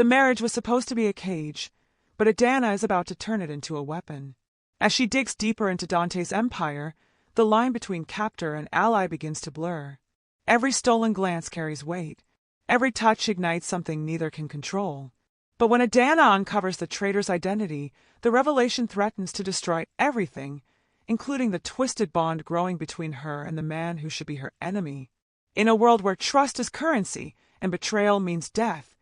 The marriage was supposed to be a cage, but Adanna is about to turn it into a weapon. As she digs deeper into Dante's empire, the line between captor and ally begins to blur. Every stolen glance carries weight. Every touch ignites something neither can control. But when Adanna uncovers the traitor's identity, the revelation threatens to destroy everything, including the twisted bond growing between her and the man who should be her enemy. In a world where trust is currency and betrayal means death,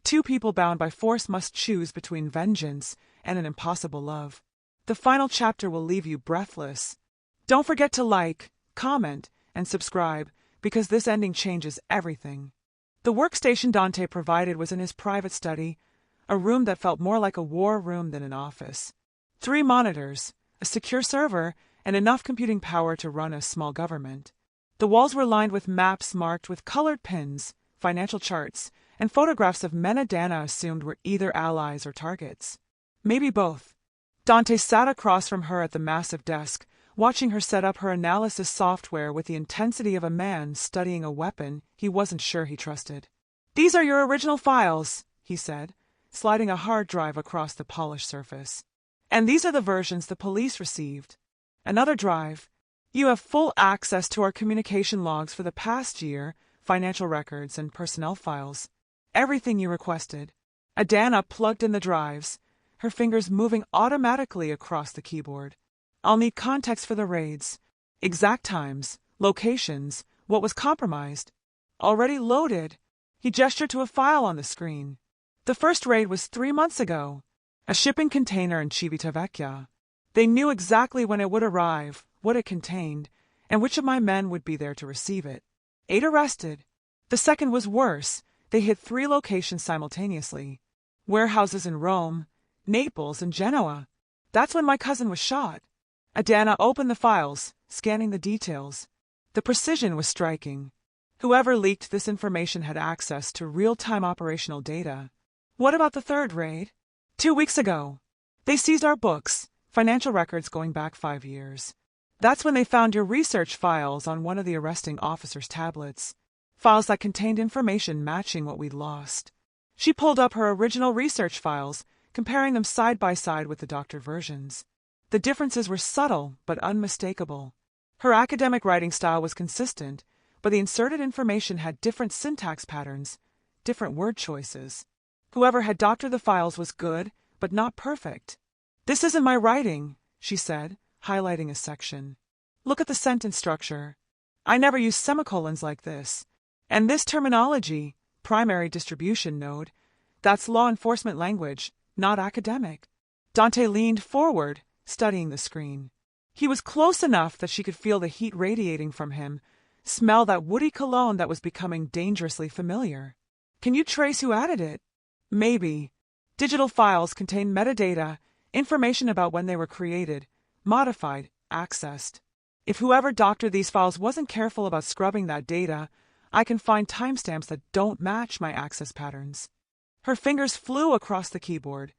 two people bound by force must choose between vengeance and an impossible love. The final chapter will leave you breathless. Don't forget to like, comment, and subscribe, because this ending changes everything. The workstation Dante provided was in his private study, a room that felt more like a war room than an office. 3 monitors, a secure server, and enough computing power to run a small government. The walls were lined with maps marked with colored pins, financial charts, and photographs of men Adanna assumed were either allies or targets. Maybe both. Dante sat across from her at the massive desk, watching her set up her analysis software with the intensity of a man studying a weapon he wasn't sure he trusted. "These are your original files," he said, sliding a hard drive across the polished surface. "And these are the versions the police received. Another drive. You have full access to our communication logs for the past year, financial records, and personnel files. Everything you requested." Adanna plugged in the drives, her fingers moving automatically across the keyboard. "I'll need context for the raids. Exact times, locations, what was compromised." "Already loaded." He gestured to a file on the screen. "The first raid was 3 months ago. A shipping container in Civitavecchia. They knew exactly when it would arrive, what it contained, and which of my men would be there to receive it. 8 arrested. The second was worse. They hit 3 locations simultaneously. Warehouses in Rome, Naples, and Genoa. That's when my cousin was shot." Adanna opened the files, scanning the details. The precision was striking. Whoever leaked this information had access to real-time operational data. "What about the third raid?" 2 weeks ago. They seized our books, financial records going back 5 years. That's when they found your research files on one of the arresting officer's tablets. Files that contained information matching what we'd lost." She pulled up her original research files, comparing them side by side with the doctored versions. The differences were subtle but unmistakable. Her academic writing style was consistent, but the inserted information had different syntax patterns, different word choices. Whoever had doctored the files was good, but not perfect. "This isn't my writing," she said, highlighting a section. "Look at the sentence structure. I never use semicolons like this. And this terminology, primary distribution node, that's law enforcement language, not academic." Dante leaned forward, studying the screen. He was close enough that she could feel the heat radiating from him, smell that woody cologne that was becoming dangerously familiar. "Can you trace who added it?" "Maybe. Digital files contain metadata, information about when they were created, modified, accessed. If whoever doctored these files wasn't careful about scrubbing that data, I can find timestamps that don't match my access patterns." Her fingers flew across the keyboard,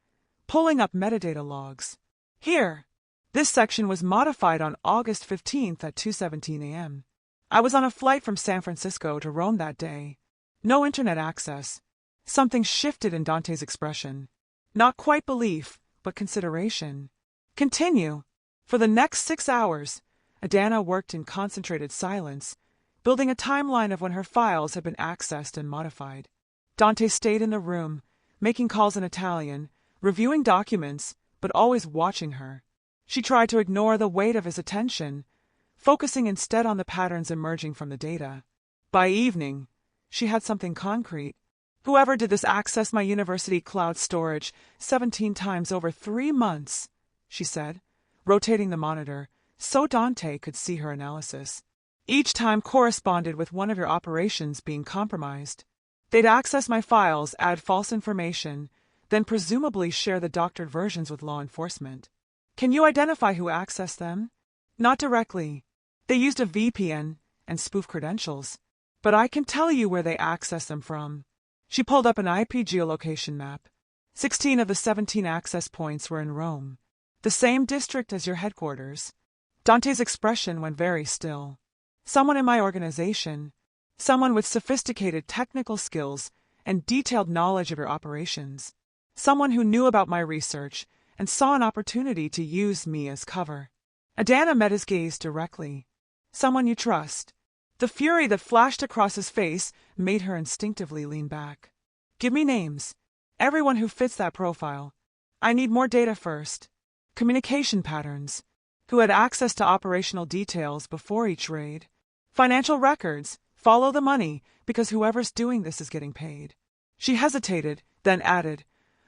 pulling up metadata logs. "Here. This section was modified on August 15th at 2:17 a.m. I was on a flight from San Francisco to Rome that day. No internet access." Something shifted in Dante's expression. Not quite belief, but consideration. "Continue." For the next 6 hours, Adanna worked in concentrated silence, building a timeline of when her files had been accessed and modified. Dante stayed in the room, making calls in Italian, reviewing documents, but always watching her. She tried to ignore the weight of his attention, focusing instead on the patterns emerging from the data. By evening, she had something concrete. "Whoever did this accessed my university cloud storage 17 times over 3 months," she said, rotating the monitor so Dante could see her analysis. "Each time corresponded with one of your operations being compromised. They'd access my files, add false information, then presumably share the doctored versions with law enforcement. Can you identify who accessed them?" "Not directly. They used a VPN and spoof credentials. But I can tell you where they accessed them from." She pulled up an IP geolocation map. 16 of the 17 access points were in Rome, the same district as your headquarters. Dante's expression went very still. "Someone in my organization. Someone with sophisticated technical skills and detailed knowledge of your operations. Someone who knew about my research and saw an opportunity to use me as cover. Adanna met his gaze directly. Someone you trust. The fury that flashed across his face made her instinctively lean back. Give me names. Everyone who fits that profile. I need more data first. Communication patterns. Who had access to operational details before each raid. Financial records. Follow the money, because whoever's doing this is getting paid. She hesitated, then added,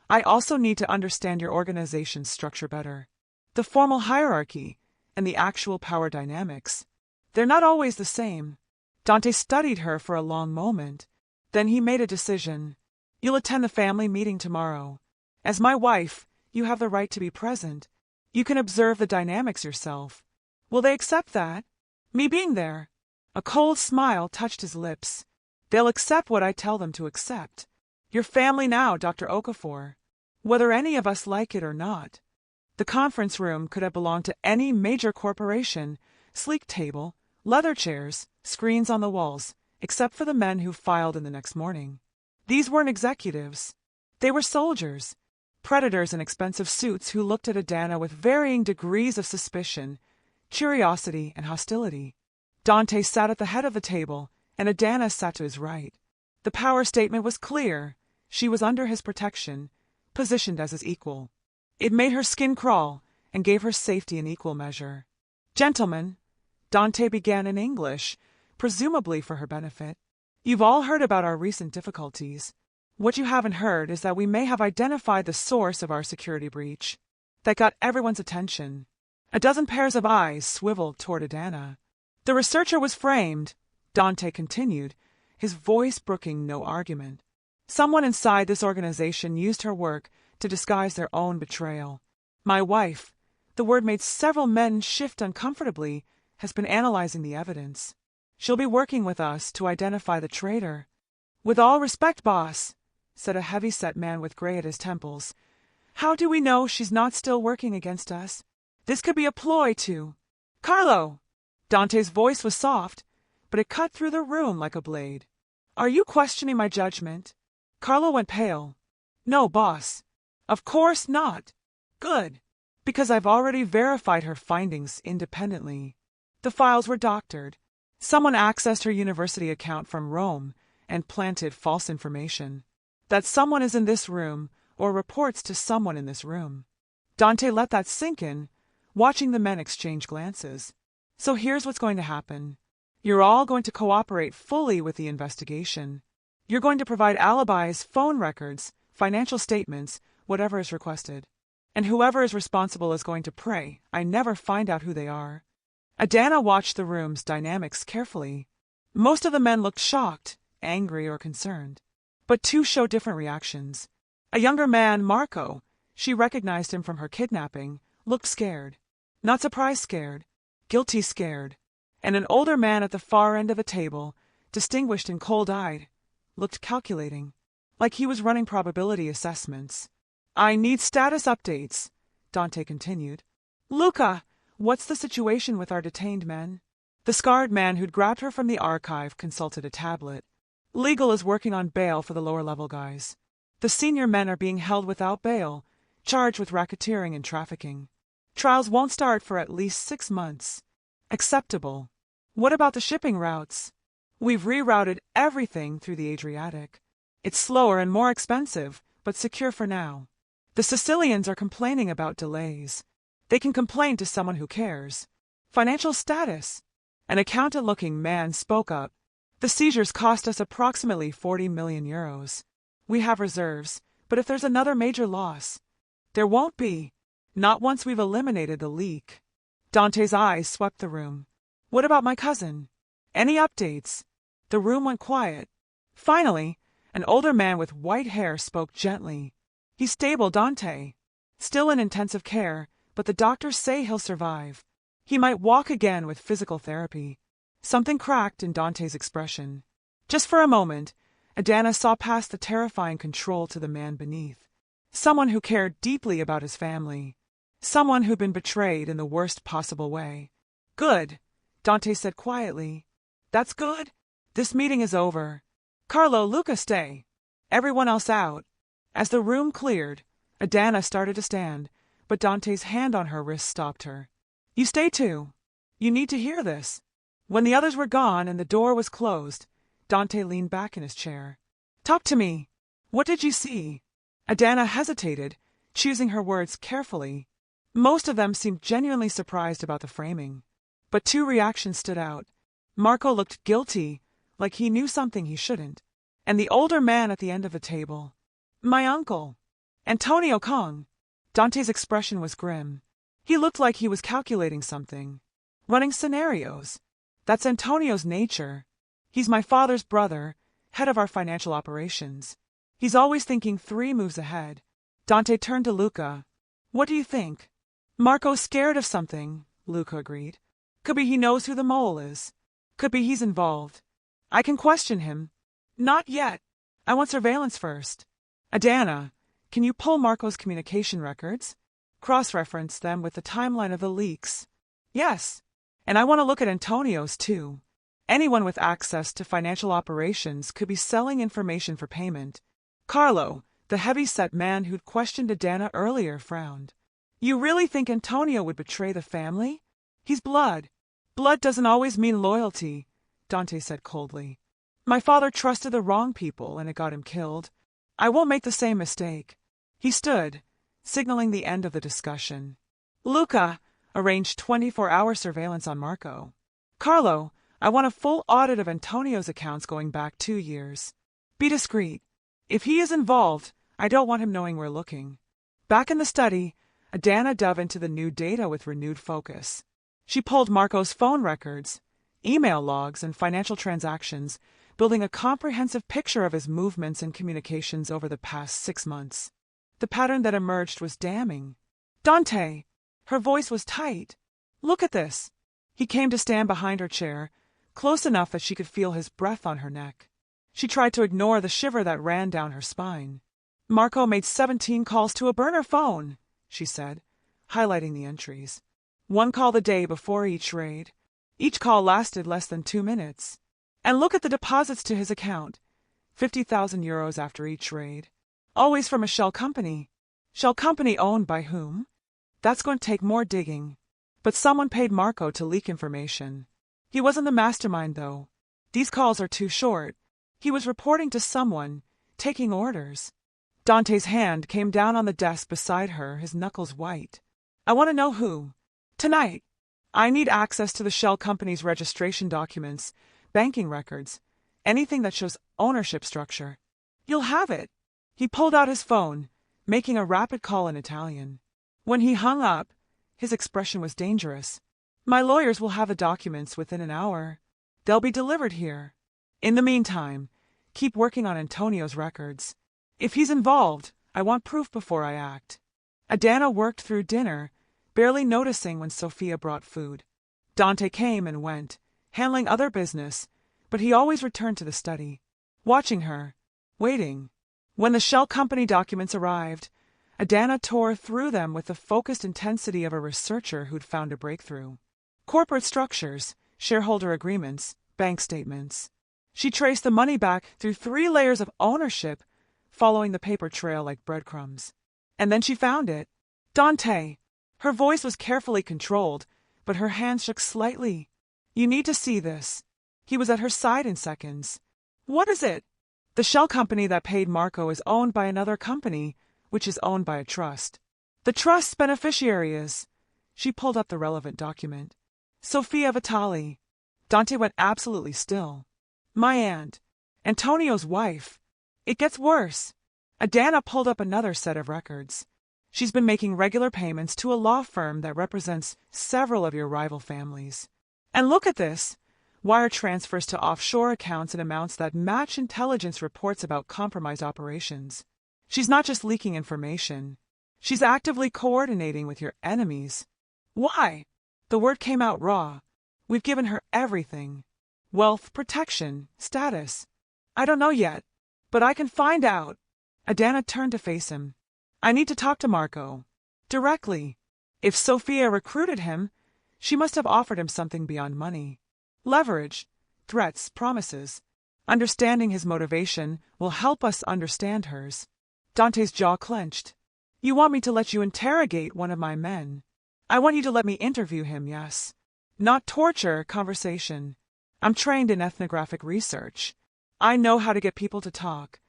I also need to understand your organization's structure better. The formal hierarchy and the actual power dynamics. They're not always the same. Dante studied her for a long moment. Then he made a decision. You'll attend the family meeting tomorrow. As my wife, you have the right to be present. You can observe the dynamics yourself. Will they accept that? Me being there? A cold smile touched his lips. They'll accept what I tell them to accept. Your family now, Dr. Okafor. Whether any of us like it or not. The conference room could have belonged to any major corporation. Sleek table, leather chairs, screens on the walls, except for the men who filed in the next morning. These weren't executives. They were soldiers. Predators in expensive suits who looked at Adanna with varying degrees of suspicion, curiosity, and hostility. Dante sat at the head of the table, and Adanna sat to his right. The power statement was clear. She was under his protection, positioned as his equal. It made her skin crawl and gave her safety in equal measure. Gentlemen, Dante began in English, presumably for her benefit. You've all heard about our recent difficulties. What you haven't heard is that we may have identified the source of our security breach. That got everyone's attention. A dozen pairs of eyes swiveled toward Adanna. The researcher was framed, Dante continued, his voice brooking no argument. Someone inside this organization used her work to disguise their own betrayal. My wife, the word made several men shift uncomfortably, has been analyzing the evidence. She'll be working with us to identify the traitor. With all respect, boss, said a heavy-set man with gray at his temples. How do we know she's not still working against us? This could be a ploy to... Carlo! Dante's voice was soft, but it cut through the room like a blade. Are you questioning my judgment? Carlo went pale. No, boss. Of course not. Good. Because I've already verified her findings independently. The files were doctored. Someone accessed her university account from Rome and planted false information. That someone is in this room or reports to someone in this room. Dante let that sink in, watching the men exchange glances. So here's what's going to happen. You're all going to cooperate fully with the investigation. You're going to provide alibis, phone records, financial statements, whatever is requested. And whoever is responsible is going to pray I never find out who they are. Adanna watched the room's dynamics carefully. Most of the men looked shocked, angry, or concerned. But two showed different reactions. A younger man, Marco, she recognized him from her kidnapping, looked scared. Not surprised scared, guilty scared. And an older man at the far end of the table, distinguished and cold-eyed, looked calculating, like he was running probability assessments. I need status updates, Dante continued. Luca, what's the situation with our detained men? The scarred man who'd grabbed her from the archive consulted a tablet. Legal is working on bail for the lower-level guys. The senior men are being held without bail, charged with racketeering and trafficking. Trials won't start for at least 6 months. Acceptable. What about the shipping routes? We've rerouted everything through the Adriatic. It's slower and more expensive, but secure for now. The Sicilians are complaining about delays. They can complain to someone who cares. Financial status. An accountant-looking man spoke up. The seizures cost us approximately 40 million euros. We have reserves, but if there's another major loss... There won't be. Not once we've eliminated the leak. Dante's eyes swept the room. What about my cousin? Any updates? The room went quiet. Finally, an older man with white hair spoke gently. He's stable, Dante. Still in intensive care, but the doctors say he'll survive. He might walk again with physical therapy. Something cracked in Dante's expression. Just for a moment, Adanna saw past the terrifying control to the man beneath. Someone who cared deeply about his family. Someone who'd been betrayed in the worst possible way. Good, Dante said quietly. That's good. This meeting is over. Carlo, Luca, stay. Everyone else out. As the room cleared, Adanna started to stand, but Dante's hand on her wrist stopped her. You stay too. You need to hear this. When the others were gone and the door was closed, Dante leaned back in his chair. Talk to me. What did you see? Adanna hesitated, choosing her words carefully. Most of them seemed genuinely surprised about the framing. But two reactions stood out. Marco looked guilty, like he knew something he shouldn't. And the older man at the end of the table. My uncle. Antonio Kang. Dante's expression was grim. He looked like he was calculating something. Running scenarios. That's Antonio's nature. He's my father's brother, head of our financial operations. He's always thinking 3 moves ahead. Dante turned to Luca. What do you think? Marco's scared of something, Luca agreed. Could be he knows who the mole is. Could be he's involved. I can question him. Not yet. I want surveillance first. Adanna, can you pull Marco's communication records? Cross-reference them with the timeline of the leaks. Yes. And I want to look at Antonio's too. Anyone with access to financial operations could be selling information for payment. Carlo, the heavy-set man who'd questioned Adanna earlier, frowned. You really think Antonio would betray the family? He's blood. Blood doesn't always mean loyalty, Dante said coldly. My father trusted the wrong people and it got him killed. I won't make the same mistake. He stood, signaling the end of the discussion. Luca arranged 24-hour surveillance on Marco. Carlo, I want a full audit of Antonio's accounts going back 2 years. Be discreet. If he is involved, I don't want him knowing we're looking. Back in the study, Adanna dove into the new data with renewed focus. She pulled Marco's phone records, email logs, and financial transactions, building a comprehensive picture of his movements and communications over the past 6 months. The pattern that emerged was damning. Dante! Her voice was tight. Look at this. He came to stand behind her chair, close enough that she could feel his breath on her neck. She tried to ignore the shiver that ran down her spine. Marco made 17 calls to a burner phone, she said, highlighting the entries. 1 call the day before each raid. Each call lasted less than 2 minutes. And look at the deposits to his account. 50,000 euros after each raid. Always from a shell company. Shell company owned by whom? That's going to take more digging. But someone paid Marco to leak information. He wasn't the mastermind, though. These calls are too short. He was reporting to someone, taking orders. Dante's hand came down on the desk beside her, his knuckles white. I want to know who. Tonight. I need access to the shell company's registration documents, banking records, anything that shows ownership structure. You'll have it. He pulled out his phone, making a rapid call in Italian. When he hung up, his expression was dangerous. My lawyers will have the documents within an hour. They'll be delivered here. In the meantime, keep working on Antonio's records. If he's involved, I want proof before I act. Adanna worked through dinner, barely noticing when Sophia brought food. Dante came and went, handling other business, but he always returned to the study, watching her, waiting. When the shell company documents arrived, Adanna tore through them with the focused intensity of a researcher who'd found a breakthrough. Corporate structures, shareholder agreements, bank statements. She traced the money back through 3 layers of ownership, following the paper trail like breadcrumbs. And then she found it. Dante! Her voice was carefully controlled, but her hands shook slightly. You need to see this. He was at her side in seconds. What is it? The shell company that paid Marco is owned by another company, which is owned by a trust. The trust's beneficiary is. She pulled up the relevant document. Sofia Vitali. Dante went absolutely still. My aunt. Antonio's wife. It gets worse. Adanna pulled up another set of records. She's been making regular payments to a law firm that represents several of your rival families. And look at this. Wire transfers to offshore accounts in amounts that match intelligence reports about compromised operations. She's not just leaking information. She's actively coordinating with your enemies. Why? The word came out raw. We've given her everything. Wealth, protection, status. I don't know yet, but I can find out. Adanna turned to face him. I need to talk to Marco. Directly. If Sophia recruited him, she must have offered him something beyond money. Leverage, threats, promises. Understanding his motivation will help us understand hers. Dante's jaw clenched. You want me to let you interrogate one of my men? I want you to let me interview him, yes. Not torture, conversation. I'm trained in ethnographic research. I know how to get people to talk,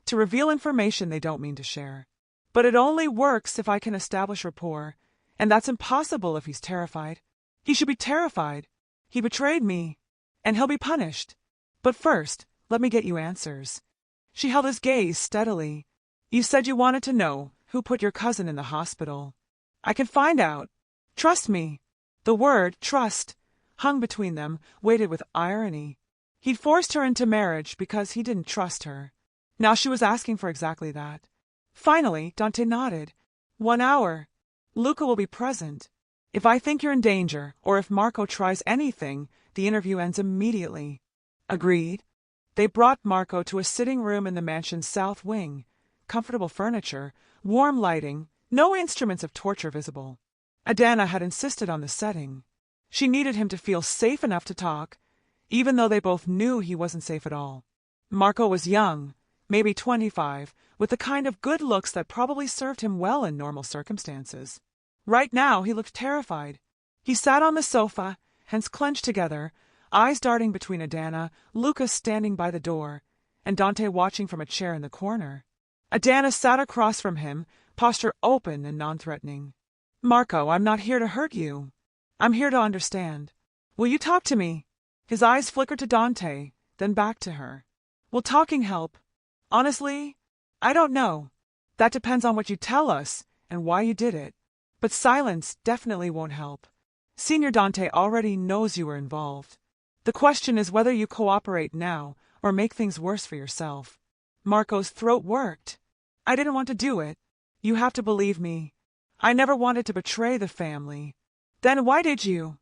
to reveal information they don't mean to share. But it only works if I can establish rapport, and that's impossible if he's terrified. He should be terrified. He betrayed me, and he'll be punished. But first, let me get you answers. She held his gaze steadily. You said you wanted to know who put your cousin in the hospital. I can find out. Trust me. The word trust hung between them, weighted with irony. He'd forced her into marriage because he didn't trust her. Now she was asking for exactly that. Finally, Dante nodded. 1 hour. Luca will be present. If I think you're in danger, or if Marco tries anything, the interview ends immediately. Agreed. They brought Marco to a sitting room in the mansion's south wing. Comfortable furniture, warm lighting, no instruments of torture visible. Adanna had insisted on the setting. She needed him to feel safe enough to talk, even though they both knew he wasn't safe at all. Marco was young, maybe 25, with the kind of good looks that probably served him well in normal circumstances. Right now, he looked terrified. He sat on the sofa, hands clenched together, eyes darting between Adanna, Luca standing by the door, and Dante watching from a chair in the corner. Adanna sat across from him, posture open and non-threatening. Marco, I'm not here to hurt you. I'm here to understand. Will you talk to me? His eyes flickered to Dante, then back to her. Will talking help? Honestly, I don't know. That depends on what you tell us and why you did it. But silence definitely won't help. Senior Dante already knows you were involved. The question is whether you cooperate now or make things worse for yourself. Marco's throat worked. I didn't want to do it. You have to believe me. I never wanted to betray the family. Then why did you?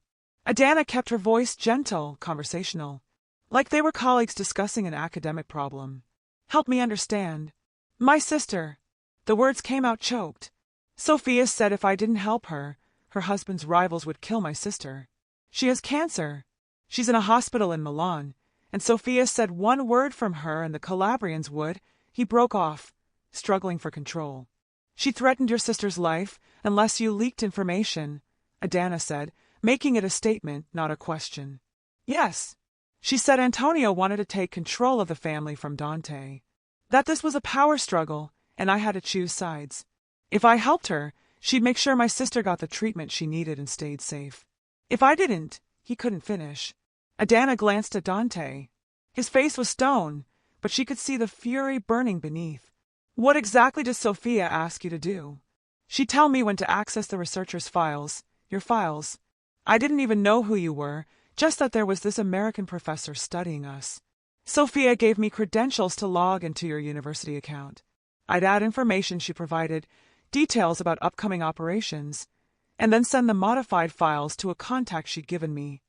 Adanna kept her voice gentle, conversational, like they were colleagues discussing an academic problem. Help me understand. My sister. The words came out choked. Sophia said if I didn't help her, her husband's rivals would kill my sister. She has cancer. She's in a hospital in Milan, and Sophia said one word from her and the Calabrians would. He broke off, struggling for control. She threatened your sister's life unless you leaked information, Adanna said, making it a statement, not a question. Yes. She said Antonio wanted to take control of the family from Dante. That this was a power struggle, and I had to choose sides. If I helped her, she'd make sure my sister got the treatment she needed and stayed safe. If I didn't, he couldn't finish. Adanna glanced at Dante. His face was stone, but she could see the fury burning beneath. What exactly does Sophia ask you to do? She'd tell me when to access the researcher's files, your files. I didn't even know who you were, just that there was this American professor studying us. Sophia gave me credentials to log into your university account. I'd add information she provided, details about upcoming operations, and then send the modified files to a contact she'd given me.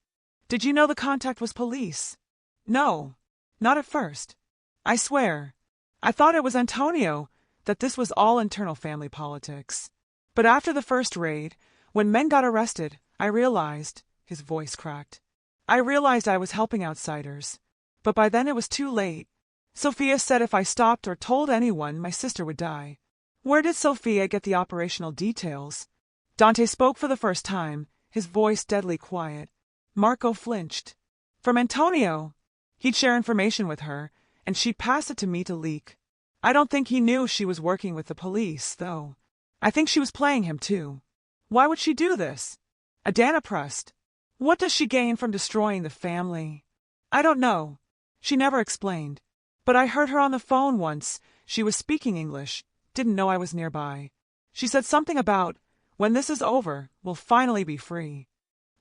Did you know the contact was police? No, not at first. I swear. I thought it was Antonio, that this was all internal family politics. But after the first raid, when men got arrested, I realized, his voice cracked. I realized I was helping outsiders. But by then it was too late. Sophia said if I stopped or told anyone, my sister would die. Where did Sophia get the operational details? Dante spoke for the first time, his voice deadly quiet. Marco flinched. From Antonio. He'd share information with her, and she'd pass it to me to leak. I don't think he knew she was working with the police, though. I think she was playing him, too. Why would she do this? Adanna pressed. What does she gain from destroying the family? I don't know. She never explained. But I heard her on the phone once. She was speaking English. Didn't know I was nearby. She said something about, when this is over, we'll finally be free.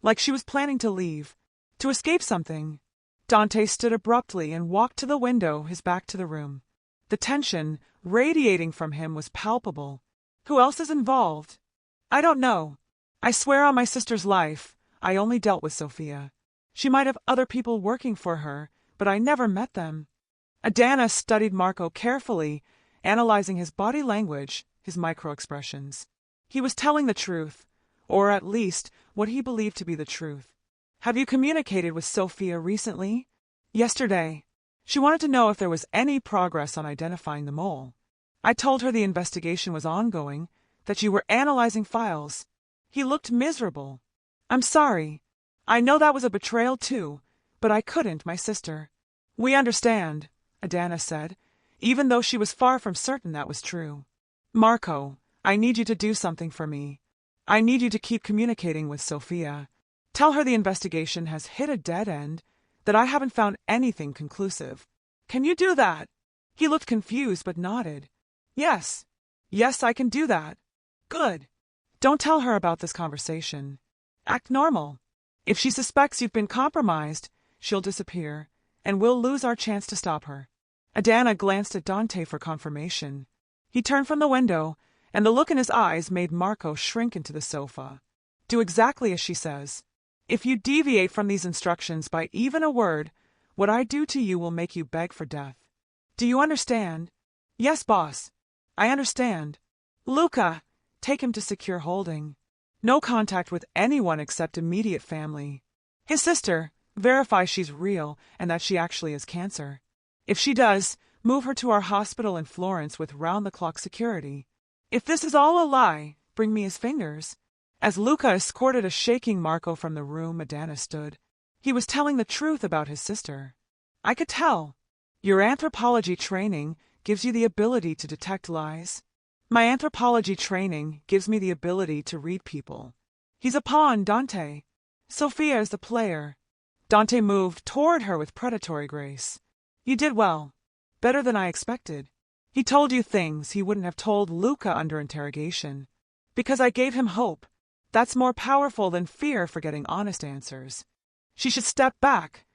Like she was planning to leave. To escape something. Dante stood abruptly and walked to the window, his back to the room. The tension, radiating from him, was palpable. Who else is involved? I don't know. I swear on my sister's life, I only dealt with Sophia. She might have other people working for her, but I never met them. Adanna studied Marco carefully, analyzing his body language, his micro-expressions. He was telling the truth, or at least what he believed to be the truth. Have you communicated with Sophia recently? Yesterday. She wanted to know if there was any progress on identifying the mole. I told her the investigation was ongoing, that you were analyzing files. He looked miserable. I'm sorry. I know that was a betrayal too, but I couldn't, my sister. We understand, Adanna said, even though she was far from certain that was true. Marco, I need you to do something for me. I need you to keep communicating with Sophia. Tell her the investigation has hit a dead end, that I haven't found anything conclusive. Can you do that? He looked confused but nodded. Yes. Yes, I can do that. Good. Don't tell her about this conversation. Act normal. If she suspects you've been compromised, she'll disappear, and we'll lose our chance to stop her. Adanna glanced at Dante for confirmation. He turned from the window, and the look in his eyes made Marco shrink into the sofa. Do exactly as she says. If you deviate from these instructions by even a word, what I do to you will make you beg for death. Do you understand? Yes, boss. I understand. Luca, take him to secure holding. No contact with anyone except immediate family. His sister, verify she's real and that she actually has cancer. If she does, move her to our hospital in Florence with round-the-clock security. If this is all a lie, bring me his fingers. As Luca escorted a shaking Marco from the room, Adanna stood. He was telling the truth about his sister. I could tell. Your anthropology training gives you the ability to detect lies. My anthropology training gives me the ability to read people. He's a pawn, Dante. Sophia is the player. Dante moved toward her with predatory grace. You did well. Better than I expected. He told you things he wouldn't have told Luca under interrogation. Because I gave him hope. That's more powerful than fear for getting honest answers. She should step back,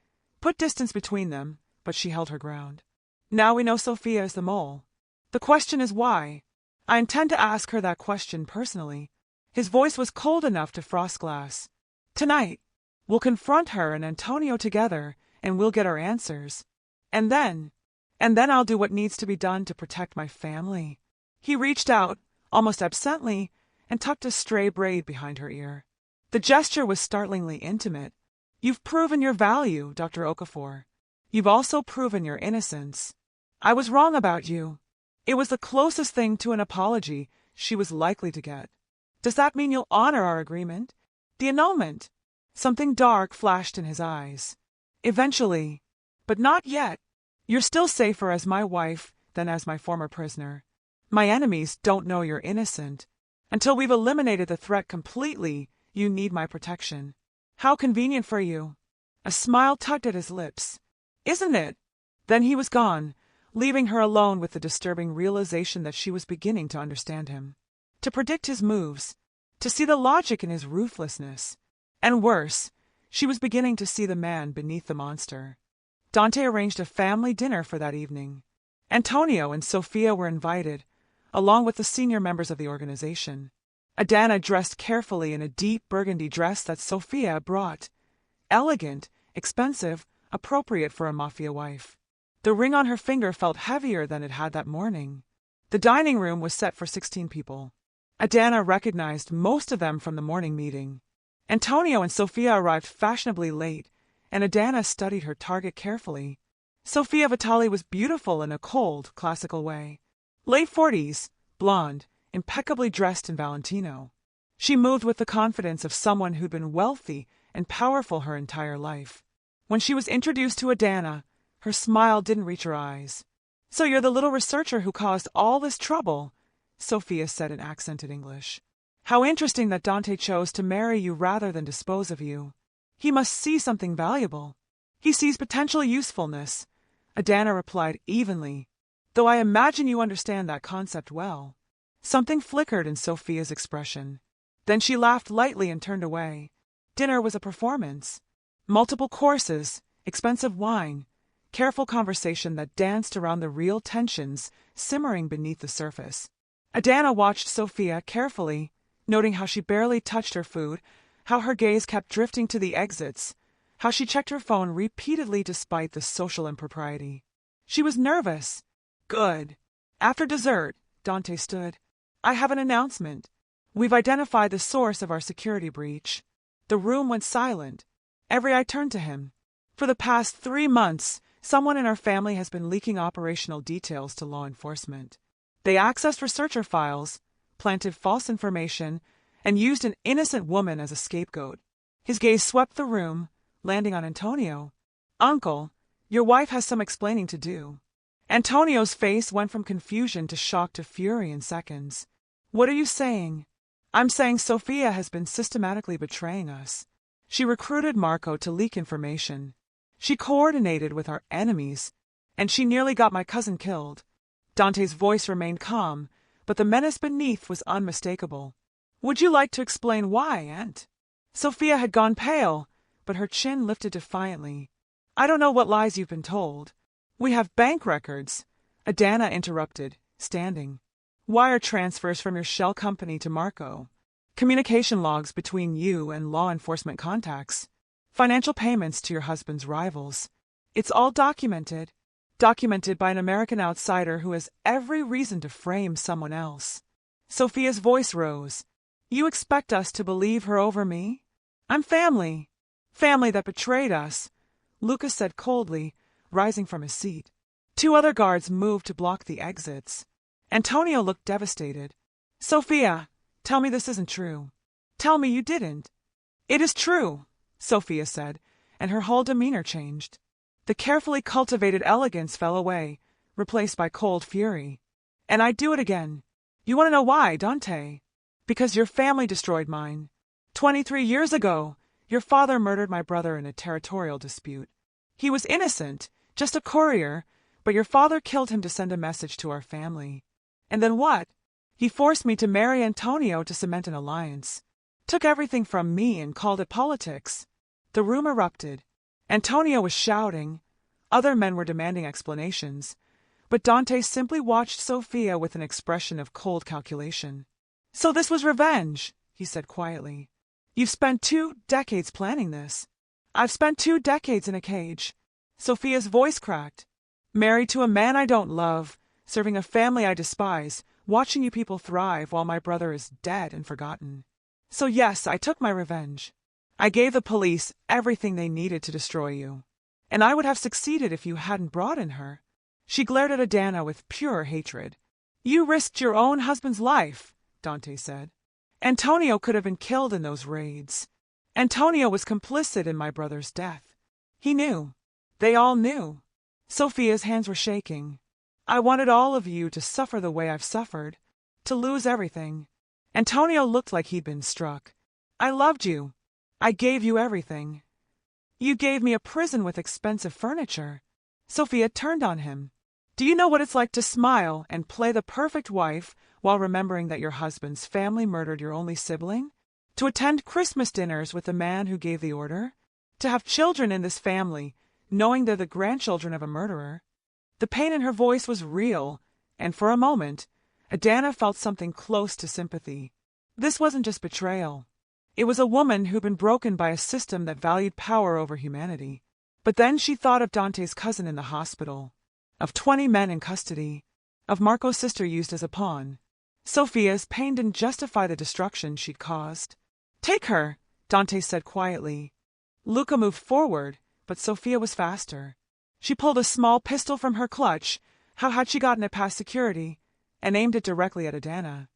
put distance between them, but she held her ground. Now we know Sophia is the mole. The question is why. I intend to ask her that question personally. His voice was cold enough to frost glass. Tonight, we'll confront her and Antonio together, and we'll get our answers. And then I'll do what needs to be done to protect my family. He reached out, almost absently, and tucked a stray braid behind her ear. The gesture was startlingly intimate. You've proven your value, Dr. Okafor. You've also proven your innocence. I was wrong about you. It was the closest thing to an apology she was likely to get. Does that mean you'll honor our agreement? The annulment? Something dark flashed in his eyes. Eventually. But not yet. You're still safer as my wife than as my former prisoner. My enemies don't know you're innocent. Until we've eliminated the threat completely, you need my protection. How convenient for you. A smile tugged at his lips. Isn't it? Then he was gone, leaving her alone with the disturbing realization that she was beginning to understand him. To predict his moves. To see the logic in his ruthlessness. And worse, she was beginning to see the man beneath the monster. Dante arranged a family dinner for that evening. Antonio and Sophia were invited, along with the senior members of the organization. Adanna dressed carefully in a deep burgundy dress that Sophia brought. Elegant, expensive, appropriate for a Mafia wife. The ring on her finger felt heavier than it had that morning. The dining room was set for 16 people. Adanna recognized most of them from the morning meeting. Antonio and Sophia arrived fashionably late, and Adanna studied her target carefully. Sophia Vitali was beautiful in a cold, classical way. Late 40s, blonde, impeccably dressed in Valentino. She moved with the confidence of someone who'd been wealthy and powerful her entire life. When she was introduced to Adanna, her smile didn't reach her eyes. So you're the little researcher who caused all this trouble, Sophia said in accented English. How interesting that Dante chose to marry you rather than dispose of you. He must see something valuable. He sees potential usefulness, Adanna replied evenly, though I imagine you understand that concept well. Something flickered in Sophia's expression. Then she laughed lightly and turned away. Dinner was a performance. Multiple courses, expensive wine, careful conversation that danced around the real tensions simmering beneath the surface. Adanna watched Sophia carefully, noting how she barely touched her food, how her gaze kept drifting to the exits, how she checked her phone repeatedly despite the social impropriety. She was nervous. Good. After dessert, Dante stood. I have an announcement. We've identified the source of our security breach. The room went silent. Every eye turned to him. For the past 3 months, someone in our family has been leaking operational details to law enforcement. They accessed researcher files, planted false information, and used an innocent woman as a scapegoat. His gaze swept the room, landing on Antonio. Uncle, your wife has some explaining to do. Antonio's face went from confusion to shock to fury in seconds. What are you saying? I'm saying Sophia has been systematically betraying us. She recruited Marco to leak information. She coordinated with our enemies, and she nearly got my cousin killed. Dante's voice remained calm, but the menace beneath was unmistakable. Would you like to explain why, Aunt? Sophia had gone pale, but her chin lifted defiantly. I don't know what lies you've been told. We have bank records. Adanna interrupted, standing. Wire transfers from your shell company to Marco. Communication logs between you and law enforcement contacts. Financial payments to your husband's rivals. It's all documented. Documented by an American outsider who has every reason to frame someone else. Sophia's voice rose. You expect us to believe her over me? I'm family. Family that betrayed us, Lucas said coldly, rising from his seat. Two other guards moved to block the exits. Antonio looked devastated. Sophia, tell me this isn't true. Tell me you didn't. It is true, Sophia said, and her whole demeanor changed. The carefully cultivated elegance fell away, replaced by cold fury. And I'd do it again. You want to know why, Dante? Because your family destroyed mine. 23 years ago, your father murdered my brother in a territorial dispute. He was innocent, just a courier, but your father killed him to send a message to our family. And then what? He forced me to marry Antonio to cement an alliance. Took everything from me and called it politics. The room erupted. Antonio was shouting. Other men were demanding explanations. But Dante simply watched Sophia with an expression of cold calculation. So this was revenge, he said quietly. You've spent 2 decades planning this. I've spent 2 decades in a cage. Sophia's voice cracked. Married to a man I don't love, serving a family I despise, watching you people thrive while my brother is dead and forgotten. So yes, I took my revenge. I gave the police everything they needed to destroy you. And I would have succeeded if you hadn't brought in her. She glared at Adanna with pure hatred. You risked your own husband's life, Dante said. Antonio could have been killed in those raids. Antonio was complicit in my brother's death. He knew. They all knew. Sophia's hands were shaking. I wanted all of you to suffer the way I've suffered, to lose everything. Antonio looked like he'd been struck. I loved you. I gave you everything. You gave me a prison with expensive furniture. Sophia turned on him. Do you know what it's like to smile and play the perfect wife while remembering that your husband's family murdered your only sibling? To attend Christmas dinners with the man who gave the order? To have children in this family, knowing they're the grandchildren of a murderer? The pain in her voice was real, and for a moment, Adanna felt something close to sympathy. This wasn't just betrayal. It was a woman who'd been broken by a system that valued power over humanity. But then she thought of Dante's cousin in the hospital, of 20 men in custody, of Marco's sister used as a pawn. Sophia's pain didn't justify the destruction she'd caused. Take her, Dante said quietly. Luca moved forward, but Sophia was faster. She pulled a small pistol from her clutch, how had she gotten it past security, and aimed it directly at Adanna.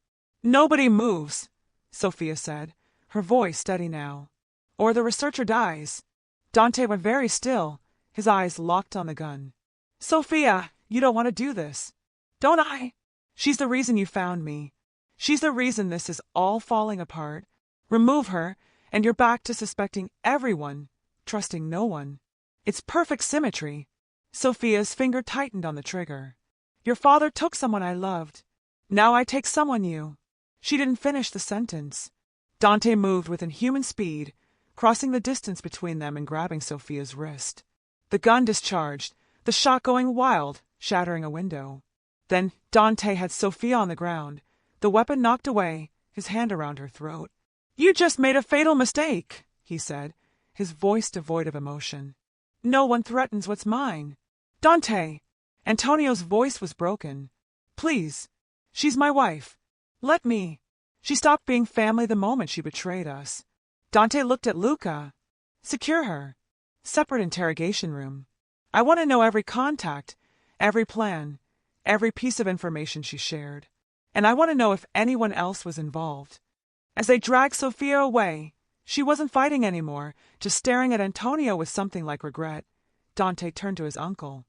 Nobody moves, Sophia said, her voice steady now. Or the researcher dies. Dante went very still, his eyes locked on the gun. Sophia, you don't want to do this. Don't I? She's the reason you found me. She's the reason this is all falling apart. Remove her, and you're back to suspecting everyone, trusting no one. It's perfect symmetry. Sophia's finger tightened on the trigger. Your father took someone I loved. Now I take someone you. She didn't finish the sentence. Dante moved with inhuman speed, crossing the distance between them and grabbing Sophia's wrist. The gun discharged, the shot going wild, shattering a window. Then Dante had Sophia on the ground, the weapon knocked away, his hand around her throat. You just made a fatal mistake, he said, his voice devoid of emotion. No one threatens what's mine. Dante! Antonio's voice was broken. Please. She's my wife. Let me. She stopped being family the moment she betrayed us. Dante looked at Luca. Secure her. Separate interrogation room. I want to know every contact, every plan, every piece of information she shared. And I want to know if anyone else was involved. As they dragged Sophia away, she wasn't fighting anymore, just staring at Antonio with something like regret. Dante turned to his uncle.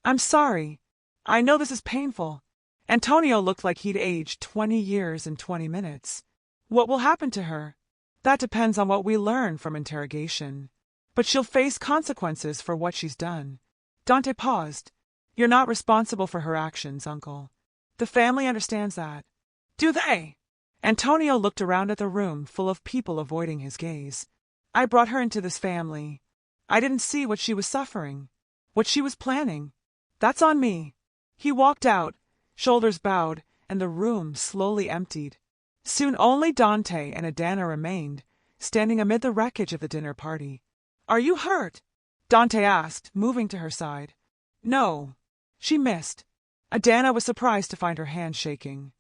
I'm sorry. I know this is painful. Antonio looked like he'd aged 20 years in 20 minutes. What will happen to her? That depends on what we learn from interrogation. But she'll face consequences for what she's done. Dante paused. You're not responsible for her actions, uncle. The family understands that. Do they? Antonio looked around at the room full of people avoiding his gaze. I brought her into this family. I didn't see what she was suffering, what she was planning. That's on me. He walked out, shoulders bowed, and the room slowly emptied. Soon only Dante and Adanna remained, standing amid the wreckage of the dinner party. Are you hurt? Dante asked, moving to her side. No. She missed. Adanna was surprised to find her hand shaking.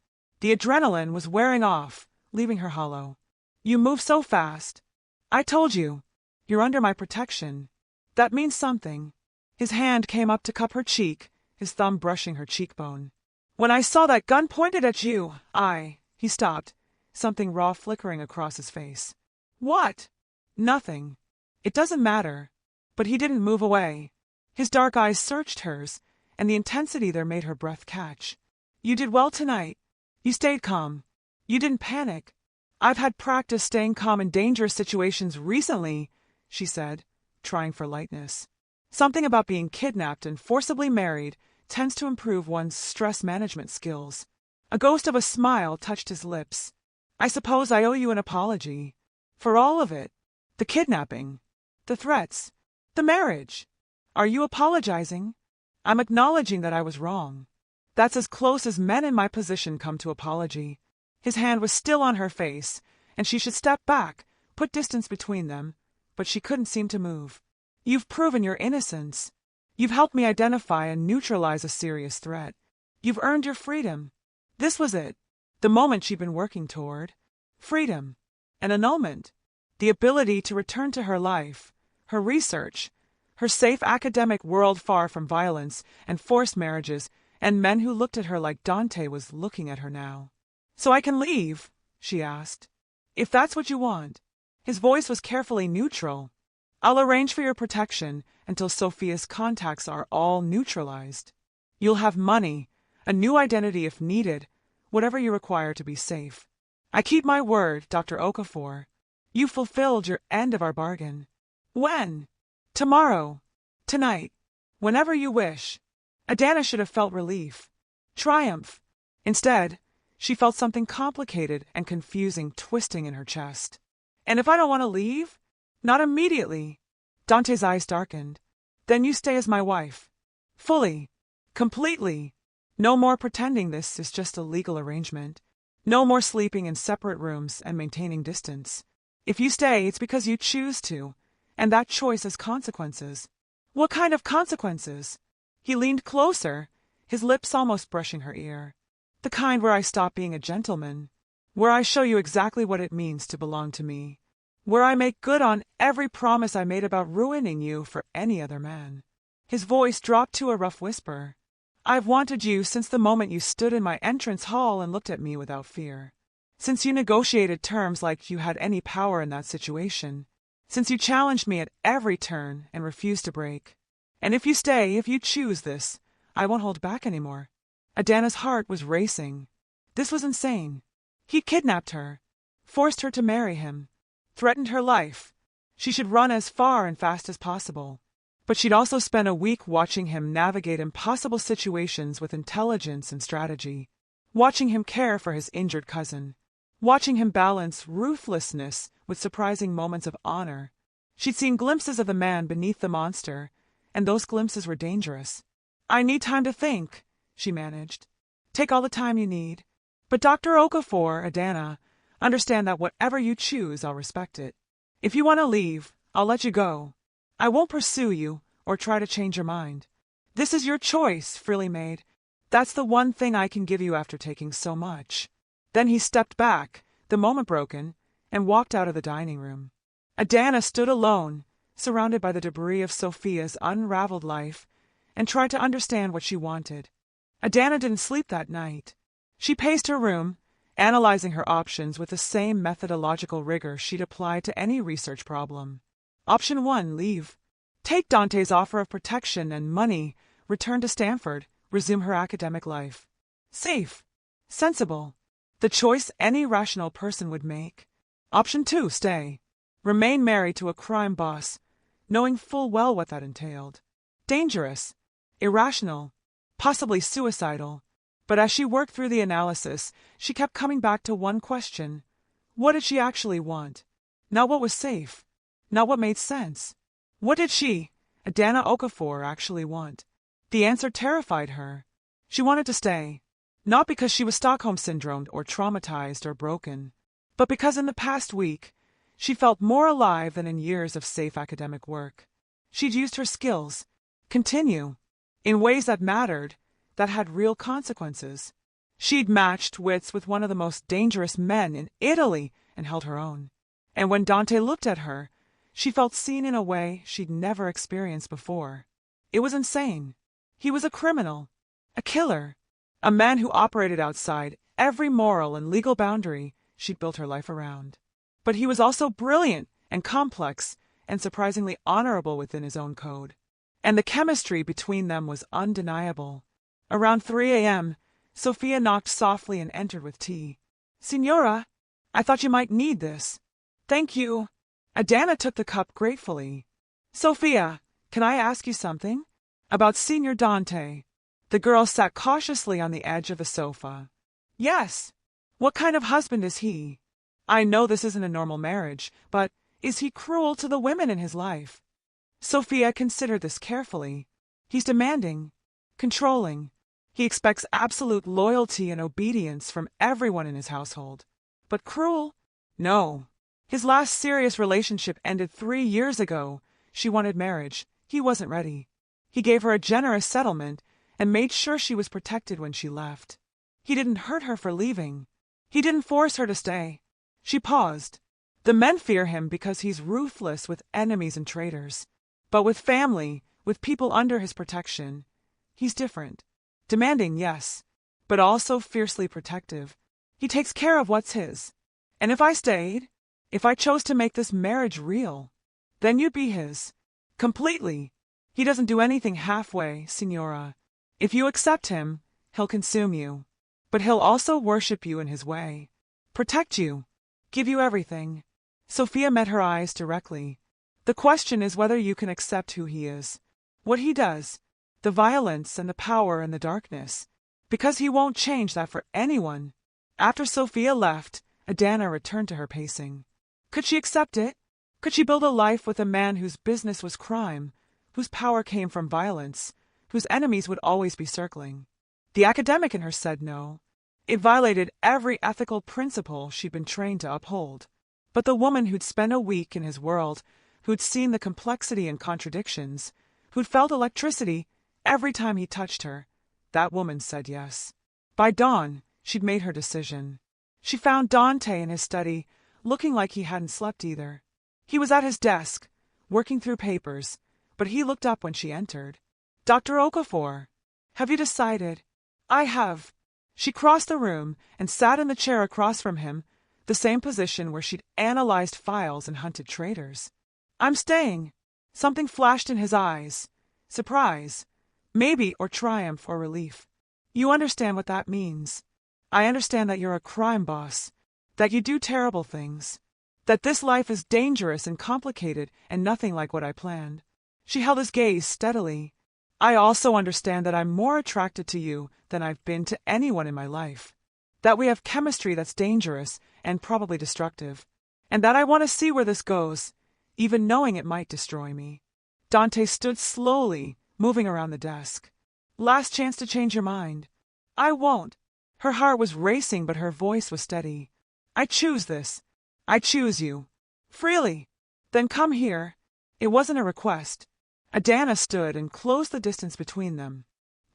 The adrenaline was wearing off, leaving her hollow. You move so fast. I told you. You're under my protection. That means something. His hand came up to cup her cheek, his thumb brushing her cheekbone. When I saw that gun pointed at you, He stopped, something raw flickering across his face. What? Nothing. It doesn't matter. But he didn't move away. His dark eyes searched hers, and the intensity there made her breath catch. You did well tonight. You stayed calm. You didn't panic. I've had practice staying calm in dangerous situations recently, she said, trying for lightness. Something about being kidnapped and forcibly married tends to improve one's stress management skills. A ghost of a smile touched his lips. I suppose I owe you an apology. For all of it. The kidnapping. The threats. The marriage. Are you apologizing? I'm acknowledging that I was wrong. That's as close as men in my position come to apology. His hand was still on her face, and she should step back, put distance between them, but she couldn't seem to move. You've proven your innocence. You've helped me identify and neutralize a serious threat. You've earned your freedom. This was it. The moment she'd been working toward. Freedom. An annulment. The ability to return to her life, her research, her safe academic world far from violence and forced marriages and men who looked at her like Dante was looking at her now. So I can leave? She asked. If that's what you want. His voice was carefully neutral. I'll arrange for your protection until Sophia's contacts are all neutralized. You'll have money, a new identity if needed, whatever you require to be safe. I keep my word, Dr. Okafor. You fulfilled your end of our bargain. When? Tomorrow. Tonight. Whenever you wish. Adanna should have felt relief. Triumph. Instead, she felt something complicated and confusing twisting in her chest. And if I don't want to leave? Not immediately. Dante's eyes darkened. Then you stay as my wife. Fully. Completely. No more pretending this is just a legal arrangement. No more sleeping in separate rooms and maintaining distance. If you stay, it's because you choose to, and that choice has consequences. What kind of consequences? He leaned closer, his lips almost brushing her ear. The kind where I stop being a gentleman, where I show you exactly what it means to belong to me, where I make good on every promise I made about ruining you for any other man. His voice dropped to a rough whisper. I've wanted you since the moment you stood in my entrance hall and looked at me without fear. Since you negotiated terms like you had any power in that situation. Since you challenged me at every turn and refused to break. And if you stay, if you choose this, I won't hold back anymore. Adanna's heart was racing. This was insane. He'd kidnapped her, forced her to marry him, threatened her life. She should run as far and fast as possible. But she'd also spent a week watching him navigate impossible situations with intelligence and strategy, watching him care for his injured cousin, watching him balance ruthlessness with surprising moments of honor. She'd seen glimpses of the man beneath the monster, and those glimpses were dangerous. I need time to think, she managed. Take all the time you need. But Dr. Okafor, Adanna, understand that whatever you choose, I'll respect it. If you want to leave, I'll let you go. I won't pursue you or try to change your mind. This is your choice, freely made. That's the one thing I can give you after taking so much. Then he stepped back, the moment broken, and walked out of the dining room. Adanna stood alone, surrounded by the debris of Sophia's unraveled life and tried to understand what she wanted. Adanna didn't sleep that night. She paced her room, analyzing her options with the same methodological rigor she'd apply to any research problem. Option 1, leave. Take Dante's offer of protection and money, return to Stanford, resume her academic life. Safe. Sensible. The choice any rational person would make. Option 2, stay. Remain married to a crime boss, knowing full well what that entailed. Dangerous. Irrational. Possibly suicidal. But as she worked through the analysis, she kept coming back to one question. What did she actually want? Not what was safe. Not what made sense. What did she, Adanna Okafor, actually want? The answer terrified her. She wanted to stay. Not because she was Stockholm syndromed or traumatized or broken, but because in the past week, she felt more alive than in years of safe academic work. She'd used her skills, in ways that mattered, that had real consequences. She'd matched wits with one of the most dangerous men in Italy and held her own. And when Dante looked at her, she felt seen in a way she'd never experienced before. It was insane. He was a criminal, a killer, a man who operated outside every moral and legal boundary she'd built her life around. But he was also brilliant and complex and surprisingly honorable within his own code. And the chemistry between them was undeniable. Around 3 a.m., Sophia knocked softly and entered with tea. "Signora, I thought you might need this." "Thank you." Adanna took the cup gratefully. "Sophia, can I ask you something?" "About Signor Dante." The girl sat cautiously on the edge of the sofa. "Yes. What kind of husband is he? I know this isn't a normal marriage, but is he cruel to the women in his life?" Sophia considered this carefully. "He's demanding, controlling. He expects absolute loyalty and obedience from everyone in his household. But cruel? No. His last serious relationship ended 3 years ago. She wanted marriage. He wasn't ready. He gave her a generous settlement and made sure she was protected when she left. He didn't hurt her for leaving. He didn't force her to stay." She paused. "The men fear him because he's ruthless with enemies and traitors. But with family, with people under his protection, he's different. Demanding, yes, but also fiercely protective. He takes care of what's his. And if I stayed, if I chose to make this marriage real, then you'd be his. Completely. He doesn't do anything halfway, Signora. If you accept him, he'll consume you. But he'll also worship you in his way. Protect you. Give you everything." Sophia met her eyes directly. "The question is whether you can accept who he is. What he does. The violence and the power and the darkness. Because he won't change that for anyone." After Sophia left, Adanna returned to her pacing. Could she accept it? Could she build a life with a man whose business was crime, whose power came from violence, whose enemies would always be circling? The academic in her said no. It violated every ethical principle she'd been trained to uphold. But the woman who'd spent a week in his world, who'd seen the complexity and contradictions, who'd felt electricity every time he touched her, that woman said yes. By dawn, she'd made her decision. She found Dante in his study, looking like he hadn't slept either. He was at his desk, working through papers, but he looked up when she entered. "Dr. Okafor, have you decided?" "I have." She crossed the room and sat in the chair across from him, the same position where she'd analyzed files and hunted traitors. "I'm staying." Something flashed in his eyes. Surprise, maybe, or triumph or relief. "You understand what that means. I understand that you're a crime boss, that you do terrible things, that this life is dangerous and complicated and nothing like what I planned." She held his gaze steadily. "I also understand that I'm more attracted to you than I've been to anyone in my life, that we have chemistry that's dangerous and probably destructive, and that I want to see where this goes, even knowing it might destroy me." Dante stood slowly, moving around the desk. "Last chance to change your mind." "I won't." Her heart was racing, but her voice was steady. "I choose this. I choose you. Freely. Then come here." It wasn't a request. Adanna stood and closed the distance between them.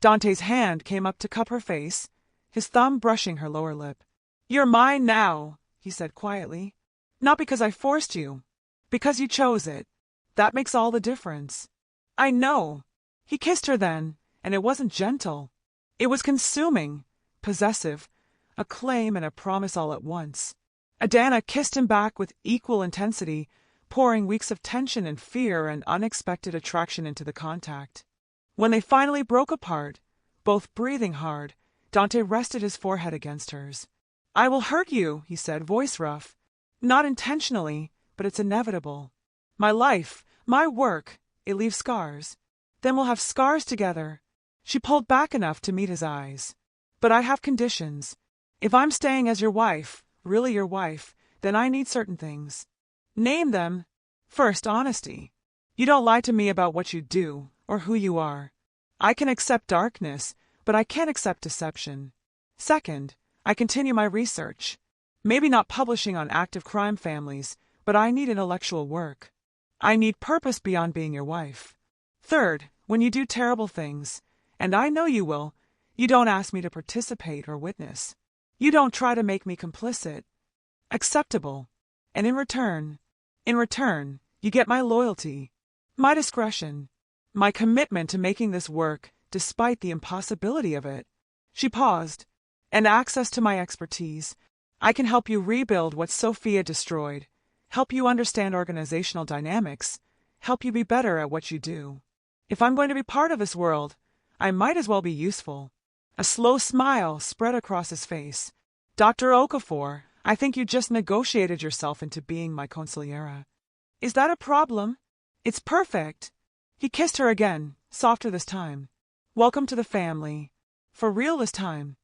Dante's hand came up to cup her face, his thumb brushing her lower lip. "You're mine now," he said quietly. "Not because I forced you. Because you chose it. That makes all the difference." "I know." He kissed her then, and it wasn't gentle. It was consuming, possessive, a claim and a promise all at once. Adanna kissed him back with equal intensity, pouring weeks of tension and fear and unexpected attraction into the contact. When they finally broke apart, both breathing hard, Dante rested his forehead against hers. "I will hurt you," he said, voice rough. "Not intentionally, but it's inevitable. My life, my work, it leaves scars. Then we'll have scars together." She pulled back enough to meet his eyes. "But I have conditions. If I'm staying as your wife, really your wife, then I need certain things." "Name them." "First, honesty. You don't lie to me about what you do, or who you are. I can accept darkness, but I can't accept deception. Second, I continue my research. Maybe not publishing on active crime families, but I need intellectual work. I need purpose beyond being your wife. Third, when you do terrible things, and I know you will, you don't ask me to participate or witness. You don't try to make me complicit. Acceptable. And in return, you get my loyalty, my discretion, my commitment to making this work despite the impossibility of it." She paused. "And access to my expertise. I can help you rebuild what Sophia destroyed, help you understand organizational dynamics, help you be better at what you do. If I'm going to be part of this world, I might as well be useful." A slow smile spread across his face. "Dr. Okafor, I think you just negotiated yourself into being my consigliera. Is that a problem? It's perfect." He kissed her again, softer this time. "Welcome to the family. For real this time."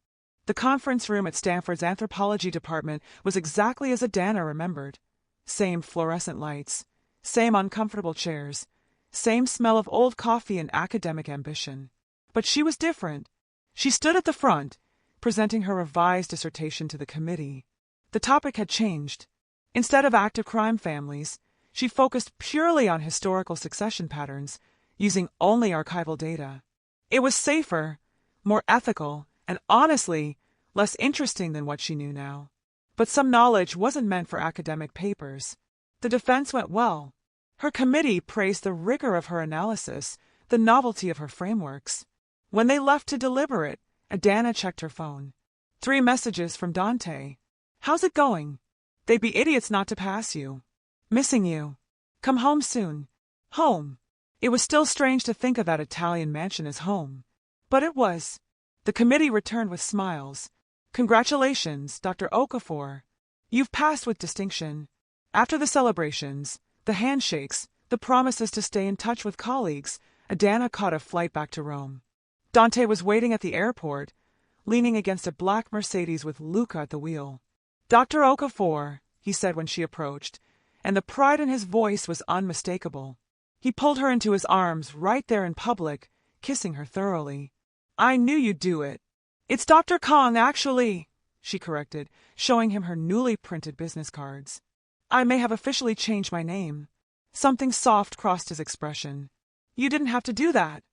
The conference room at Stanford's anthropology department was exactly as Adanna remembered. Same fluorescent lights, same uncomfortable chairs, same smell of old coffee and academic ambition. But she was different. She stood at the front, presenting her revised dissertation to the committee. The topic had changed. Instead of active crime families, she focused purely on historical succession patterns, using only archival data. It was safer, more ethical, and honestly, less interesting than what she knew now. But some knowledge wasn't meant for academic papers. The defense went well. Her committee praised the rigor of her analysis, the novelty of her frameworks. When they left to deliberate, Adanna checked her phone. 3 messages from Dante. "How's it going? They'd be idiots not to pass you. Missing you. Come home soon." Home. It was still strange to think of that Italian mansion as home. But it was. The committee returned with smiles. "Congratulations, Dr. Okafor. You've passed with distinction." After the celebrations, the handshakes, the promises to stay in touch with colleagues, Adanna caught a flight back to Rome. Dante was waiting at the airport, leaning against a black Mercedes with Luca at the wheel. "Dr. Okafor," he said when she approached, and the pride in his voice was unmistakable. He pulled her into his arms right there in public, kissing her thoroughly. "I knew you'd do it." "It's Dr. Kang, actually," she corrected, showing him her newly printed business cards. "I may have officially changed my name." Something soft crossed his expression. "You didn't have to do that.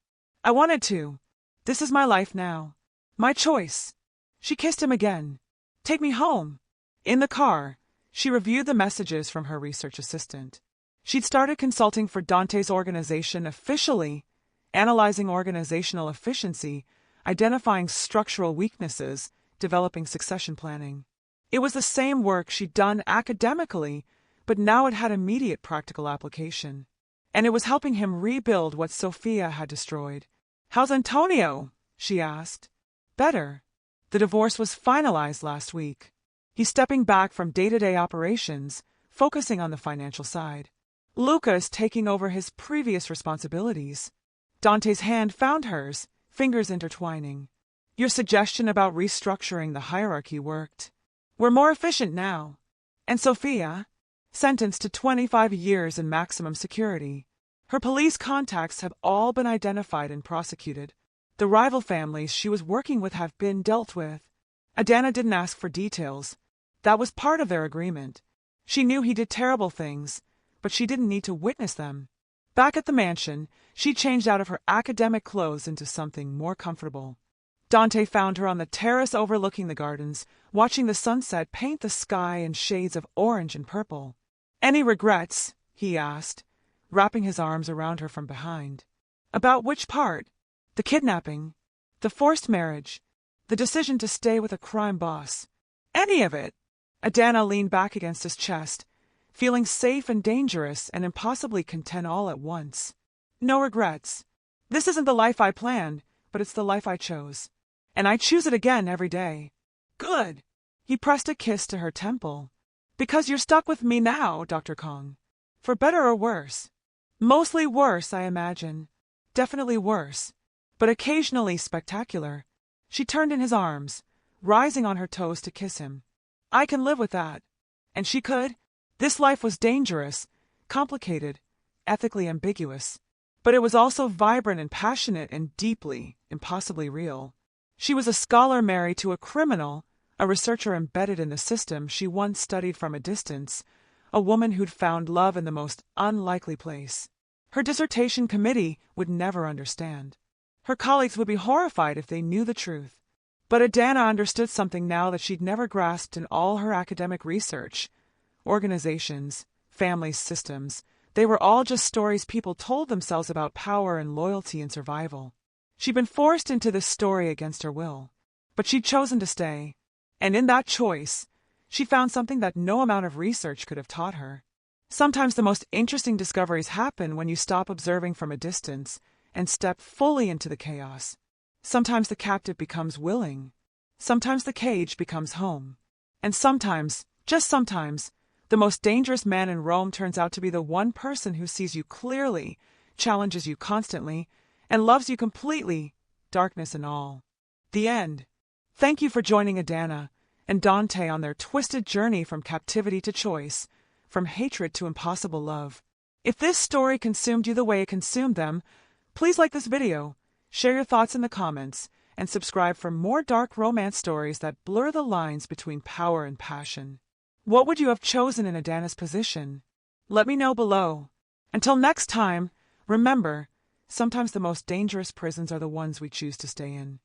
I wanted to. This is my life now. My choice." She kissed him again. "Take me home." In the car, she reviewed the messages from her research assistant. She'd started consulting for Dante's organization officially, analyzing organizational efficiency, identifying structural weaknesses, developing succession planning. It was the same work she'd done academically, but now it had immediate practical application. And it was helping him rebuild what Sophia had destroyed. "How's Antonio?" she asked. "Better. The divorce was finalized last week. He's stepping back from day-to-day operations, focusing on the financial side. Luca is taking over his previous responsibilities." Dante's hand found hers, fingers intertwining. "Your suggestion about restructuring the hierarchy worked. We're more efficient now. And Sophia? Sentenced to 25 years in maximum security. Her police contacts have all been identified and prosecuted. The rival families she was working with have been dealt with." Adanna didn't ask for details. That was part of their agreement. She knew he did terrible things, but she didn't need to witness them. Back at the mansion, she changed out of her academic clothes into something more comfortable. Dante found her on the terrace overlooking the gardens, watching the sunset paint the sky in shades of orange and purple. "Any regrets?" he asked, wrapping his arms around her from behind. About which part? The kidnapping? The forced marriage? The decision to stay with a crime boss? Any of it? Adanna leaned back against his chest, feeling safe and dangerous and impossibly content all at once. No regrets. This isn't the life I planned, but it's the life I chose. And I choose it again every day. Good. He pressed a kiss to her temple. Because you're stuck with me now, Dr. Kang. For better or worse. Mostly worse, I imagine. Definitely worse. But occasionally spectacular. She turned in his arms, rising on her toes to kiss him. I can live with that. And she could. This life was dangerous, complicated, ethically ambiguous. But it was also vibrant and passionate and deeply, impossibly real. She was a scholar married to a criminal, a researcher embedded in the system she once studied from a distance, a woman who'd found love in the most unlikely place. Her dissertation committee would never understand. Her colleagues would be horrified if they knew the truth. But Adanna understood something now that she'd never grasped in all her academic research. Organizations, families, systems, they were all just stories people told themselves about power and loyalty and survival. She'd been forced into this story against her will. But she'd chosen to stay. And in that choice, she found something that no amount of research could have taught her. Sometimes the most interesting discoveries happen when you stop observing from a distance and step fully into the chaos. Sometimes the captive becomes willing. Sometimes the cage becomes home. And sometimes, just sometimes, the most dangerous man in Rome turns out to be the one person who sees you clearly, challenges you constantly, and loves you completely, darkness and all. The end. Thank you for joining Adanna and Dante on their twisted journey from captivity to choice, from hatred to impossible love. If this story consumed you the way it consumed them, please like this video, share your thoughts in the comments, and subscribe for more dark romance stories that blur the lines between power and passion. What would you have chosen in Adanna's position? Let me know below. Until next time, remember, sometimes the most dangerous prisons are the ones we choose to stay in.